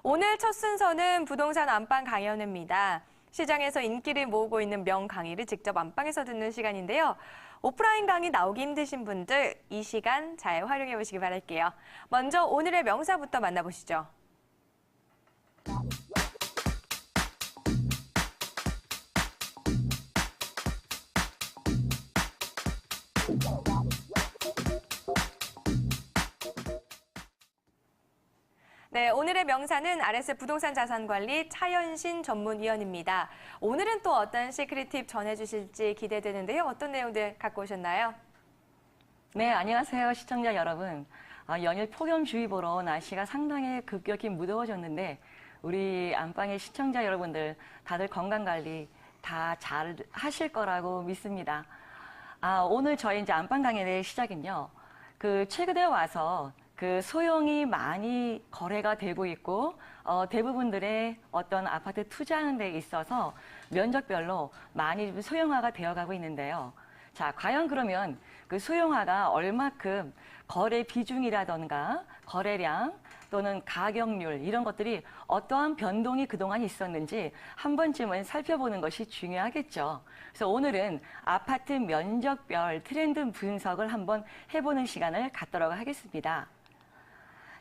오늘 첫 순서는 부동산 안방 강연입니다. 시장에서 인기를 모으고 있는 명강의를 직접 안방에서 듣는 시간인데요. 오프라인 강의 나오기 힘드신 분들 이 시간 잘 활용해 보시기 바랄게요. 먼저 오늘의 명사부터 만나보시죠. 네, 오늘의 명사는 RS 부동산 자산관리 차연신 전문위원입니다. 오늘은 또 어떤 시크릿 팁 전해주실지 기대되는데요. 어떤 내용들 갖고 오셨나요? 네, 안녕하세요, 시청자 여러분. 연일 폭염주의보로 날씨가 상당히 급격히 무더워졌는데 우리 안방의 시청자 여러분들 다들 건강관리 다 잘 하실 거라고 믿습니다. 오늘 저희 이제 안방 강연의 시작은요. 최근에 와서 소형이 많이 거래가 되고 있고 대부분들의 어떤 아파트 투자하는 데 있어서 면적별로 많이 소형화가 되어가고 있는데요. 자, 과연 그러면 그 소형화가 얼마큼 거래 비중이라던가 거래량 또는 가격률 이런 것들이 어떠한 변동이 그동안 있었는지 한 번쯤은 살펴보는 것이 중요하겠죠. 그래서 오늘은 아파트 면적별 트렌드 분석을 한번 해보는 시간을 갖도록 하겠습니다.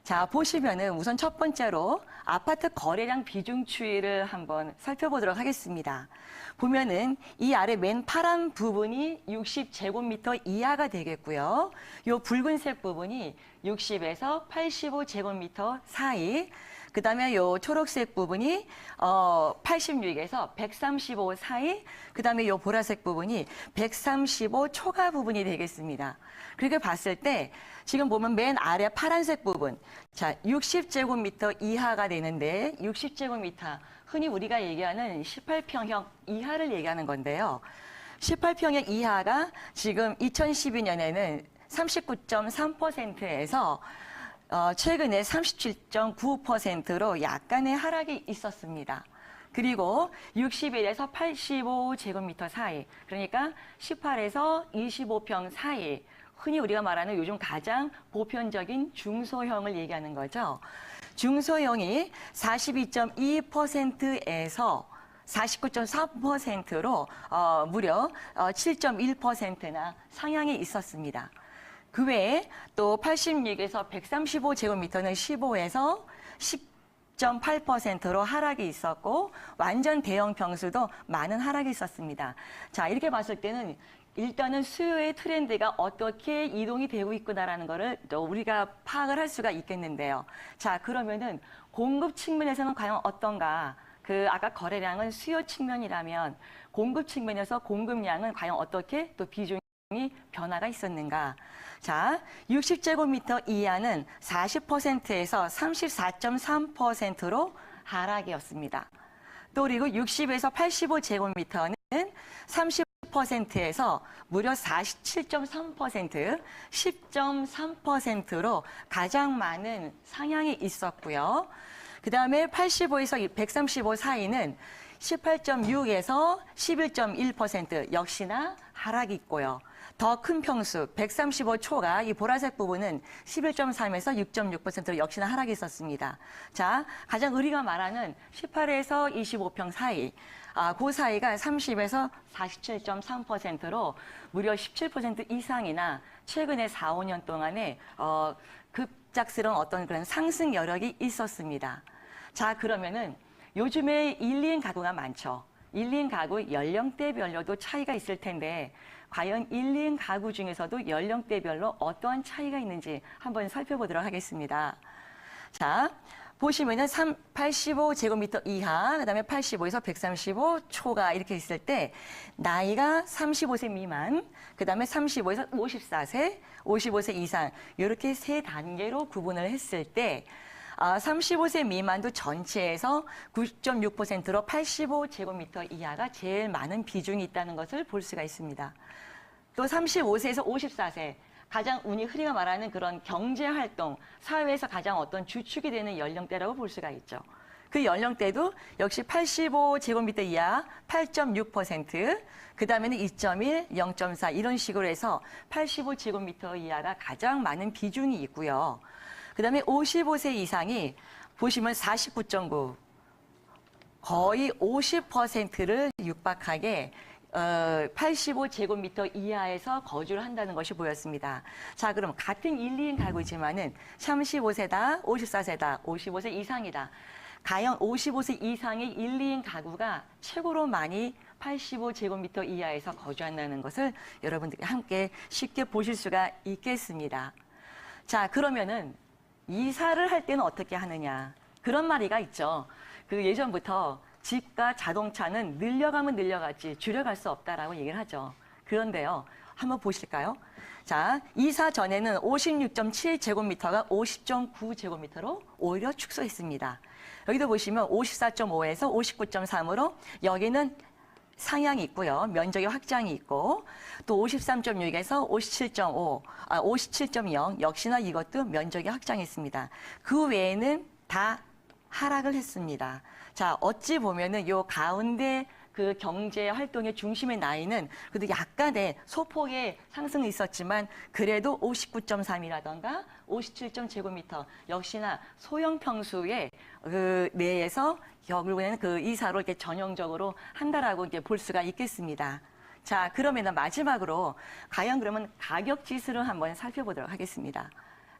자, 보시면은 우선 첫 번째로 아파트 거래량 비중 추이를 한번 살펴보도록 하겠습니다. 보면은 이 아래 맨 파란 부분이 60제곱미터 이하가 되겠고요. 요 붉은색 부분이 60에서 85제곱미터 사이, 그 다음에 요 초록색 부분이 86에서 135 사이, 그 다음에 요 보라색 부분이 135 초과 부분이 되겠습니다. 그렇게 봤을 때 지금 보면 맨 아래 파란색 부분, 자 60제곱미터 이하가 되는데 60제곱미터, 흔히 우리가 얘기하는 18평형 이하를 얘기하는 건데요. 18평형 이하가 지금 2012년에는 39.3%에서 최근에 37.9%로 약간의 하락이 있었습니다. 그리고 61에서 85제곱미터 사이, 그러니까 18에서 25평 사이, 흔히 우리가 말하는 요즘 가장 보편적인 중소형을 얘기하는 거죠. 중소형이 42.2%에서 49.3%로 무려 7.1%나 상향이 있었습니다. 그 외에 또 86에서 135제곱미터는 15에서 10.8%로 하락이 있었고 완전 대형 평수도 많은 하락이 있었습니다. 자, 이렇게 봤을 때는 일단은 수요의 트렌드가 어떻게 이동이 되고 있구나라는 거를 또 우리가 파악을 할 수가 있겠는데요. 자, 그러면은 공급 측면에서는 과연 어떤가? 아까 거래량은 수요 측면이라면 공급 측면에서 공급량은 과연 어떻게 또 비중이 변화가 있었는가? 자, 60제곱미터 이하는 40%에서 34.3%로 하락이었습니다. 또 그리고 60에서 85제곱미터는 30%에서 무려 47.3%, 10.3%로 가장 많은 상향이 있었고요. 그 다음에 85에서 135 사이는 18.6에서 11.1% 역시나 하락이 있고요. 더 큰 평수 135초가 이 보라색 부분은 11.3에서 6.6%로 역시나 하락이 있었습니다. 자, 가장 우리가 말하는 18에서 25평 사이, 그 사이가 30에서 47.3%로 무려 17% 이상이나 최근에 4, 5년 동안에 급작스러운 어떤 그런 상승 여력이 있었습니다. 자, 그러면은 요즘에 1, 2인 가구가 많죠. 1, 2인 가구 연령대별로도 차이가 있을 텐데 과연 1, 2인 가구 중에서도 연령대별로 어떠한 차이가 있는지 한번 살펴보도록 하겠습니다. 자, 보시면은 85제곱미터 이하, 그 다음에 85에서 135초가 이렇게 있을 때 나이가 35세 미만, 그 다음에 35에서 54세, 55세 이상 이렇게 세 단계로 구분을 했을 때 35세 미만도 전체에서 9.6%로 85제곱미터 이하가 제일 많은 비중이 있다는 것을 볼 수가 있습니다. 또 35세에서 54세, 가장 흔히가 말하는 그런 경제활동, 사회에서 가장 어떤 주축이 되는 연령대라고 볼 수가 있죠. 그 연령대도 역시 85제곱미터 이하 8.6%, 그 다음에는 2.1, 0.4 이런 식으로 해서 85제곱미터 이하가 가장 많은 비중이 있고요. 그 다음에 55세 이상이 보시면 49.9, 거의 50%를 육박하게 85제곱미터 이하에서 거주를 한다는 것이 보였습니다. 자, 그럼 같은 1, 2인 가구지만은 35세다, 54세다, 55세 이상이다. 과연 55세 이상의 1, 2인 가구가 최고로 많이 85제곱미터 이하에서 거주한다는 것을 여러분들이 함께 쉽게 보실 수가 있겠습니다. 자, 그러면은 이사를 할 때는 어떻게 하느냐. 그런 말이가 있죠. 그 예전부터 집과 자동차는 늘려가면 늘려갔지 줄여갈 수 없다라고 얘기를 하죠. 그런데요, 한번 보실까요? 자, 이사 전에는 56.7제곱미터가 50.9제곱미터로 오히려 축소했습니다. 여기도 보시면 54.5에서 59.3으로 여기는 상향이 있고요. 면적의 확장이 있고 또 53.6에서 57.0 역시나 이것도 면적이 확장했습니다. 그 외에는 다 하락을 했습니다. 자, 어찌 보면은 요 가운데 그 경제 활동의 중심의 나이는 그래도 약간의 소폭의 상승이 있었지만 그래도 59.3이라던가 57.제곱미터 역시나 소형 평수의 그 내에서 결국에는 그 이사로 이렇게 전형적으로 한다라고 이제 볼 수가 있겠습니다. 자, 그러면은 마지막으로 과연 그러면 가격 지수를 한번 살펴보도록 하겠습니다.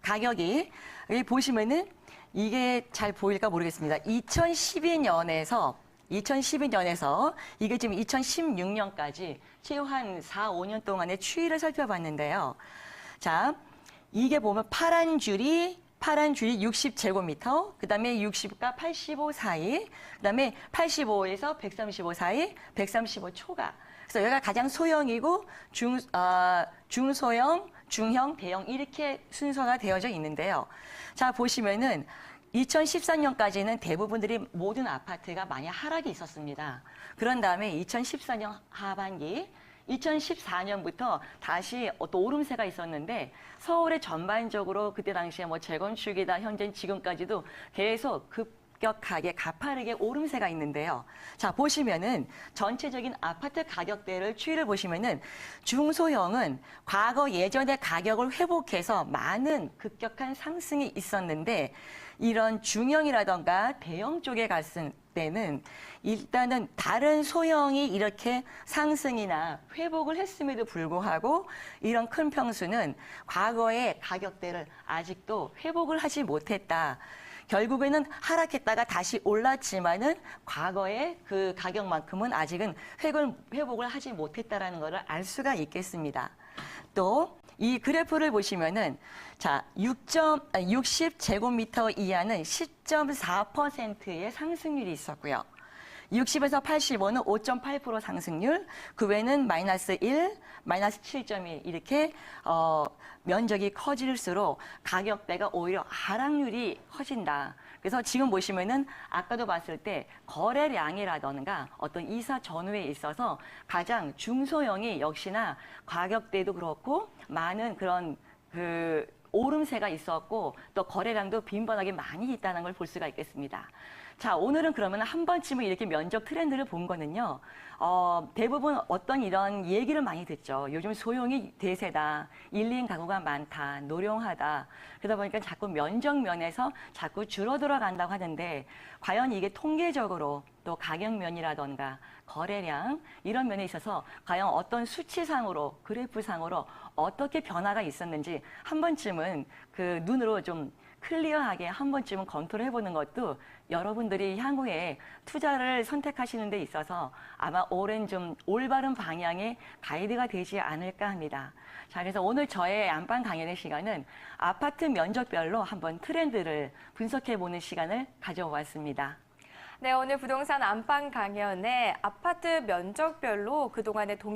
가격이 여기 보시면은 이게 잘 보일까 모르겠습니다. 2012년에서 이게 지금 2016년까지 최소한 4, 5년 동안의 추이를 살펴봤는데요. 자, 이게 보면 파란 줄이 60제곱미터, 그 다음에 60과 85 사이, 그 다음에 85에서 135 사이, 135 초과. 그래서 여기가 가장 소형이고 중소형, 중형, 대형 이렇게 순서가 되어져 있는데요. 자, 보시면은 2014년까지는 대부분들이 모든 아파트가 많이 하락이 있었습니다. 그런 다음에 2014년 하반기, 2014년부터 다시 또 오름세가 있었는데 서울의 전반적으로 그때 당시에 뭐 재건축이다 현재 지금까지도 계속 급격하게 가파르게 오름세가 있는데요. 자, 보시면은 전체적인 아파트 가격대를 추이를 보시면은 중소형은 과거 예전의 가격을 회복해서 많은 급격한 상승이 있었는데 이런 중형이라던가 대형 쪽에 갔을 때는 일단은 다른 소형이 이렇게 상승이나 회복을 했음에도 불구하고 이런 큰 평수는 과거의 가격대를 아직도 회복을 하지 못했다. 결국에는 하락했다가 다시 올랐지만은 과거의 그 가격만큼은 아직은 회복을 하지 못했다라는 것을 알 수가 있겠습니다. 또 이 그래프를 보시면은 자, 60제곱미터 이하는 10.4%의 상승률이 있었고요. 60에서 85는 5.8% 상승률, 그 외에는 마이너스 1, 마이너스 7.1 이렇게 면적이 커질수록 가격대가 오히려 하락률이 커진다. 그래서 지금 보시면은 아까도 봤을 때 거래량이라던가 어떤 이사 전후에 있어서 가장 중소형이 역시나 가격대도 그렇고 많은 그런 그 오름세가 있었고 또 거래량도 빈번하게 많이 있다는 걸 볼 수가 있겠습니다. 자, 오늘은 그러면 한 번쯤은 이렇게 면적 트렌드를 본 거는요. 대부분 어떤 이런 얘기를 많이 듣죠. 요즘 소형이 대세다, 1, 2인 가구가 많다, 노령하다. 그러다 보니까 자꾸 면적 면에서 자꾸 줄어들어 간다고 하는데 과연 이게 통계적으로 또 가격면이라던가 거래량 이런 면에 있어서 과연 어떤 수치상으로 그래프상으로 어떻게 변화가 있었는지 한 번쯤은 그 눈으로 좀 클리어하게 한 번쯤은 검토를 해보는 것도 여러분들이 향후에 투자를 선택하시는 데 있어서 아마 오랜 좀 올바른 방향의 가이드가 되지 않을까 합니다. 자, 그래서 오늘 저의 안방 강연의 시간은 아파트 면적별로 한번 트렌드를 분석해보는 시간을 가져왔습니다. 네, 오늘 부동산 안방 강연에 아파트 면적별로 그동안의 동향